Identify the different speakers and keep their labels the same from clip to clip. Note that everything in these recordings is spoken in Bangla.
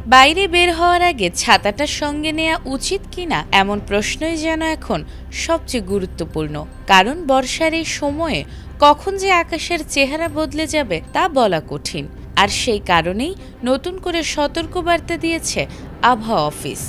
Speaker 1: বাইরে বের হওয়ার আগে ছাতাটা সঙ্গে নেওয়া উচিত কিনা এমন প্রশ্নই যেন এখন সবচেয়ে গুরুত্বপূর্ণ। কারণ বর্ষার এই সময়ে কখন যে আকাশের চেহারা বদলে যাবে তা বলা কঠিন। আর সেই কারণেই নতুন করে সতর্কবার্তা দিয়েছে আবহাওয়া অফিস।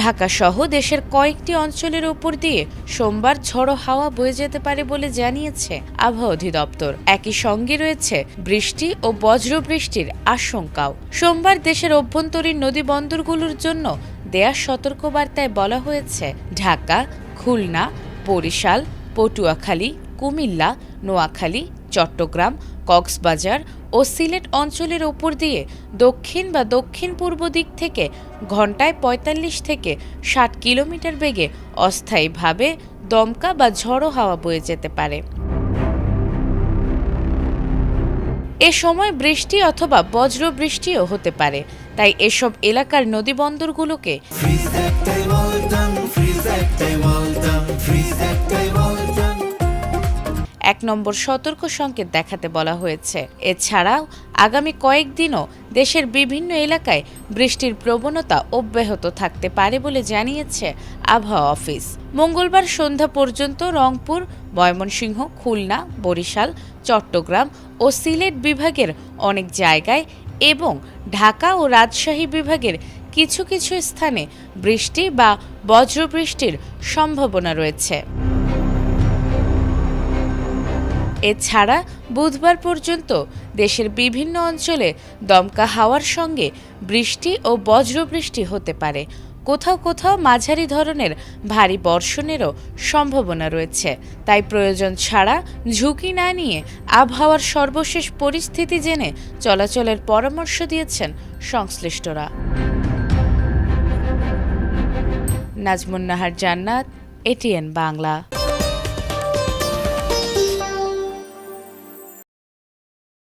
Speaker 1: ঢাকা সহ দেশের কয়েকটি অঞ্চলের ওপর দিয়ে সোমবার ঝড়ো হাওয়া বয়ে যেতে পারে বলে জানিয়েছে আবহাওয়া অধিদপ্তর। একই সঙ্গে রয়েছে বৃষ্টি ও বজ্রবৃষ্টির আশঙ্কাও। সোমবার দেশের অভ্যন্তরীণ নদী বন্দরগুলোর জন্য দেয়া সতর্কবার্তায় বলা হয়েছে, ঢাকা, খুলনা, বরিশাল, পটুয়াখালী, কুমিল্লা, নোয়াখালী, চট্টগ্রাম, কক্সবাজার ও সিলেট অঞ্চলের ওপর দিয়ে দক্ষিণ বা দক্ষিণ পূর্ব দিক থেকে ঘন্টায় ৪৫ থেকে ৬০ কিলোমিটার বেগে অস্থায়ীভাবে দমকা বা ঝড়ো হাওয়া বয়ে যেতে পারে। এ সময় বৃষ্টি অথবা বজ্রবৃষ্টিও হতে পারে। তাই এসব এলাকার নদীবন্দরগুলোকে এক নম্বর সতর্ক সংকেত দেখাতে বলা হয়েছে। এছাড়াও আগামী কয়েকদিনও দেশের বিভিন্ন এলাকায় বৃষ্টির প্রবণতা অব্যাহত থাকতে পারে বলে জানিয়েছে আবহাওয়া অফিস। মঙ্গলবার সন্ধ্যা পর্যন্ত রংপুর, ময়মনসিংহ, খুলনা, বরিশাল, চট্টগ্রাম ও সিলেট বিভাগের অনেক জায়গায় এবং ঢাকা ও রাজশাহী বিভাগের কিছু কিছু স্থানে বৃষ্টি বা বজ্রবৃষ্টির সম্ভাবনা রয়েছে। এছাড়া বুধবার পর্যন্ত দেশের বিভিন্ন অঞ্চলে দমকা হাওয়ার সঙ্গে বৃষ্টি ও বজ্রবৃষ্টি হতে পারে। কোথাও কোথাও মাঝারি ধরনের ভারী বর্ষণেরও সম্ভাবনা রয়েছে। তাই প্রয়োজন ছাড়া ঝুঁকি না নিয়ে আবহাওয়ার সর্বশেষ পরিস্থিতি জেনে চলাচলের পরামর্শ দিয়েছেন সংশ্লিষ্টরা। নাজমুন নাহার জান্নাত, এটিএন বাংলা।